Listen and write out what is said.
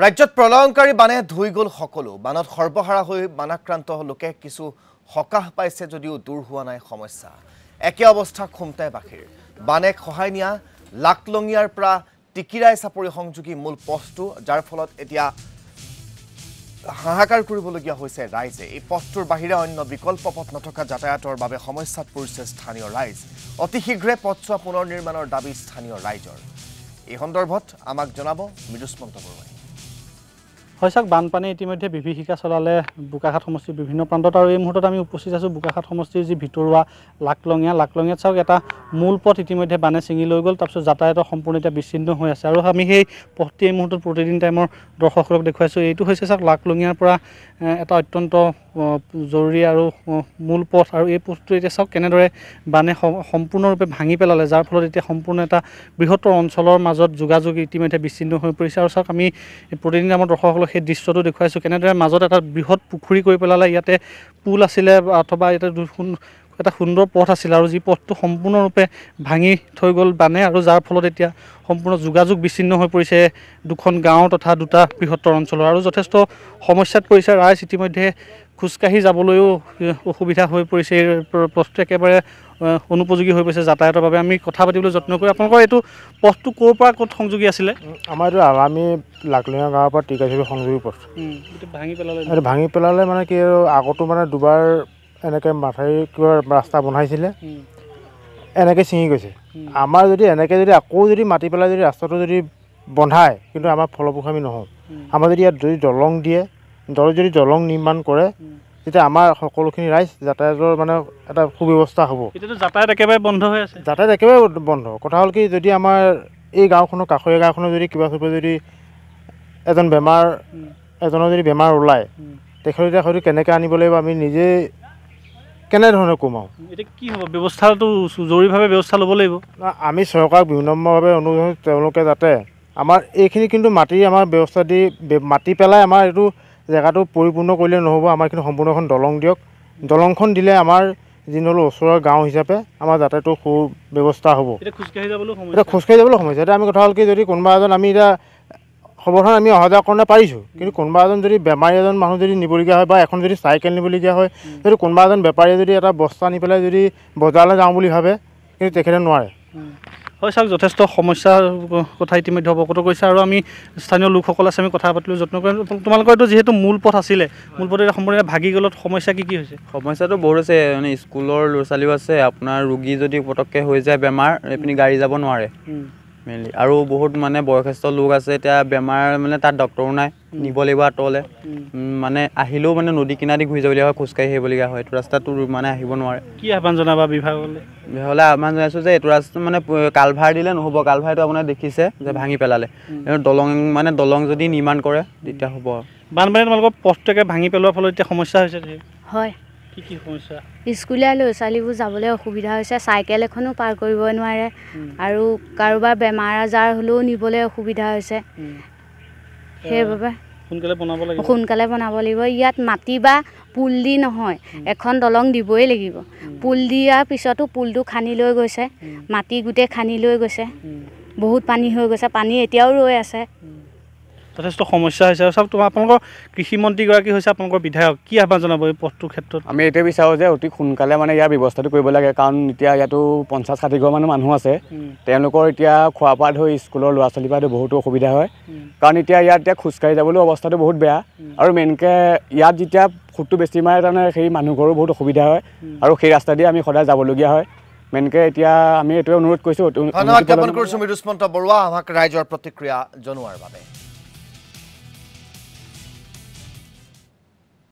ৰাজ্যত প্ৰলয়ংকাৰী বানে ধুই গ'ল সকলো বানত সৰ্বহাৰা হৈ বানাক্ৰান্ত লোকে কিছু হকাহ পাইছে যদিও দূৰ হোৱা নাই সমস্যা একে অৱস্থা খুমটাই বাখীৰ বানে খহাই নিয়া লাকলঙিয়াৰ পৰা টিকিৰাই চাপৰি সংযোগী মূল পথটো যাৰ ফলত এতিয়া হাহাকাৰ কৰিবলগীয়া হৈছে ৰাইজে এই পথটোৰ বাহিৰে অন্য বিকল্প পথ নথকা যাতায়াতৰ বাবে সমস্যাত পৰিছে স্থানীয় ৰাইজ অতি শীঘ্ৰে পথছোৱা পুনৰ নিৰ্মাণৰ দাবী স্থানীয় ৰাইজৰ এই সন্দৰ্ভত আমাক জনাব মৃদুস্মন্ত বৰুৱাই হয়ছাক বানপানী ইতিমধ্যে বিভীষিকা চলালে বোকাখাট সমষ্টিৰ বিভিন্ন প্ৰান্তত আৰু এই মুহূৰ্তত আমি উপস্থিত আছোঁ বোকাখাট সমষ্টিৰ যি ভিতৰুৱা লাকলঙিয়াত চাওক এটা মূল পথ ইতিমধ্যে বানে ছিঙি লৈ গ'ল তাৰপিছত যাতায়াতৰ সম্পূৰ্ণ এতিয়া বিচ্ছিন্ন হৈ আছে আৰু আমি সেই পথটি এই মুহূৰ্তত প্ৰতিদিন টাইমৰ দৰ্শকসকলক দেখুৱাইছোঁ এইটো হৈছে চাওক লাকলঙিয়াৰ পৰা এটা অত্যন্ত জৰুৰী আৰু মূল পথ আৰু এই পথটো এতিয়া চাওক কেনেদৰে বানে সম্পূৰ্ণৰূপে ভাঙি পেলালে যাৰ ফলত এতিয়া সম্পূৰ্ণ এটা বৃহত্তৰ অঞ্চলৰ মাজত যোগাযোগ ইতিমধ্যে বিচ্ছিন্ন হৈ পৰিছে আৰু চাওক আমি প্ৰতিদিন আমাৰ দৰ্শকসকলক সেই দৃশ্যটো দেখুৱাইছোঁ কেনেদৰে মাজত এটা বৃহৎ পুখুৰী কৰি পেলালে ইয়াতে পুল আছিলে অথবা ইয়াতে এটা সুন্দৰ পথ আছিল আৰু যি পথটো সম্পূৰ্ণৰূপে ভাঙি থৈ গ'ল বানে আৰু যাৰ ফলত এতিয়া সম্পূৰ্ণ যোগাযোগ বিচ্ছিন্ন হৈ পৰিছে দুখন গাঁও তথা দুটা বৃহত্তৰ অঞ্চলৰ আৰু যথেষ্ট সমস্যাত পৰিছে ৰাইজ ইতিমধ্যে খোজকাঢ়ি যাবলৈও অসুবিধা হৈ পৰিছে এই পথটো একেবাৰে অনুপযোগী হৈ পৰিছে যাতায়াতৰ বাবে আমি কথা পাতিবলৈ যত্ন কৰি আপোনালোকৰ এইটো পথটো ক'ৰ পৰা ক'ত সংযোগী আছিলে আমাৰ এইটো আমি লাকলঙিয়া গাঁৱৰ পৰা টিকাচি সংযোগী পথ ভাঙি পেলালে মানে কি আগতো মানে দুবাৰ এনেকৈ মাথাউৰি কিবা ৰাস্তা বনাইছিলে এনেকৈ ছিঙি গৈছে আমাৰ যদি এনেকৈ যদি আকৌ যদি মাতি পেলাই যদি ৰাস্তাটো যদি বন্ধায় কিন্তু আমাৰ ফলপ্ৰসূ নহওঁ আমাৰ যদি ইয়াত যদি দলং দিয়ে যদি দলং নিৰ্মাণ কৰে তেতিয়া আমাৰ সকলোখিনি ৰাইজ যাতায়াতৰ মানে এটা সুব্যৱস্থা হ'ব এতিয়াতো যাতায়াত একেবাৰে বন্ধ হৈ আছে যাতায়াত একেবাৰে বন্ধ কথা হ'ল কি যদি আমাৰ এই গাঁওখনৰ কাষৰীয়া গাঁওখনৰ যদি কিবা যদি এজনৰ যদি বেমাৰ ওলায় তেখেতে হয়তো কেনেকৈ আনিব লাগিব আমি নিজে কেনেধৰণে কম আৰু এতিয়া কি হ'ব ব্যৱস্থাটো জৰুৰীভাৱে ব্যৱস্থা ল'ব লাগিব আমি চৰকাৰক বিনম্ৰভাৱে অনুৰোধ তেওঁলোকে যাতে আমাৰ এইখিনি কিন্তু মাটি আমাৰ ব্যৱস্থা দি মাটি পেলাই আমাৰ এইটো জেগাটো পৰিপূৰ্ণ কৰিলে নহ'ব আমাৰ কিন্তু সম্পূৰ্ণ এখন দলং দিয়ক দলংখন দিলে আমাৰ যি নহ'লেও ওচৰৰ গাঁও হিচাপে আমাৰ যাতায়াতৰ সু ব্যৱস্থা হ'ব এতিয়া খোজকাঢ়ি যাবলৈ সমস্যা এতিয়া আমি কথা হ'ল কি যদি কোনোবা এজন আমি এতিয়া সৰ্বসাধাৰণ আমি অহা যোৱা কাৰণে পাৰিছোঁ কিন্তু কোনোবা এজন যদি বেমাৰী এজন মানুহ যদি নিবলগীয়া হয় বা এখন যদি চাইকেল নিবলগীয়া হয় যদি কোনোবা এজন বেপাৰীয়ে যদি এটা বস্তা নি পেলাই যদি বজাৰলৈ যাওঁ বুলি ভাবে কিন্তু তেখেতে নোৱাৰে হয় চাওক যথেষ্ট সমস্যাৰ কথা ইতিমধ্যে অৱগত কৰিছে আৰু আমি স্থানীয় লোকসকল আছে আমি কথা পাতিবলৈ যত্ন কৰিম তোমালোকৰ এইটো যিহেতু মূল পথ আছিলে মূল পথ সম্পূৰ্ণ ভাগি গ'লত সমস্যা কি হৈছে সমস্যাটো বহুত আছে মানে স্কুলৰ ল'ৰা ছোৱালীও আছে আপোনাৰ ৰোগী যদি পটককৈ হৈ যায় বেমাৰ এইপিনি গাড়ী যাব নোৱাৰে মেইনলি আৰু বহুত মানে বয়সস্থ লোক আছে এতিয়া বেমাৰ মানে তাত ডক্টৰো নাই নিব লাগিব আঁতৰলৈ মানে আহিলেও মানে নদী কিনাৰ দি ঘূৰি যাবলগীয়া হয় খোজকাঢ়ি আহিবলগীয়া হয় এইটো ৰাস্তাটো মানে আহিব নোৱাৰে কি আহ্বান জনাবা বিভাগলৈ আহ্বান জনাইছোঁ যে এইটো ৰাস্তা মানে কালভাৰ দিলে নহ'ব কালভাৰটো আপোনাৰ দেখিছে যে ভাঙি পেলালে দলং যদি নিৰ্মাণ কৰে তেতিয়া হ'ব বানপানী তোমালোকৰ পথটোকে ভাঙি পেলোৱাৰ ফলত এতিয়া সমস্যা হৈছে হয় কি সমস্যা স্কুলীয়া ল'ৰা ছোৱালীবোৰ যাবলৈ অসুবিধা হৈছে চাইকেল এখনো পাৰ কৰিব নোৱাৰে আৰু কাৰোবাৰ বেমাৰ আজাৰ হ'লেও নিবলৈ অসুবিধা হৈছে সেইবাবে সোনকালে বনাব লাগিব ইয়াত মাটি বা পুল দি নহয় এখন দলং দিবই লাগিব পুল দিয়াৰ পিছতো পুলটো খান্দি লৈ গৈছে মাটি গোটেই খান্দি লৈ গৈছে বহুত পানী হৈ গৈছে পানী এতিয়াও ৰৈ আছে যথেষ্ট সমস্যা হৈছে আৰু চাওক আপোনালোকৰ কৃষিমন্ত্ৰীগৰাকী হৈছে আপোনালোকৰ বিধায়ক কি আহ্বান জনাব এই পথটোৰ ক্ষেত্ৰত আমি এইটোৱে বিচাৰোঁ যে অতি সোনকালে মানে ইয়াৰ ব্যৱস্থাটো কৰিব লাগে কাৰণ এতিয়া ইয়াতো 50-60 ঘৰ মানুহ আছে তেওঁলোকৰ এতিয়া খোৱা পৰা ধৰি স্কুলৰ ল'ৰা ছোৱালীৰ পৰা বহুতো অসুবিধা হয় কাৰণ ইয়াত খোজকাঢ়ি যাবলৈ অৱস্থাটো বহুত বেয়া আৰু মেইনকৈ ইয়াত যেতিয়া ফুটটো বেছি মাৰে তাৰমানে সেই মানুহঘৰো বহুত অসুবিধা হয় আৰু সেই ৰাস্তা দিয়ে আমি সদায় যাবলগীয়া হয় মেইনকৈ এতিয়া আমি এইটোৱে অনুৰোধ কৰিছোঁ ধন্যবাদ জ্ঞাপন কৰিছোঁ মৃদুস্মন্ত বৰুৱা আমাক ৰাইজৰ প্ৰতিক্ৰিয়া জনোৱাৰ বাবে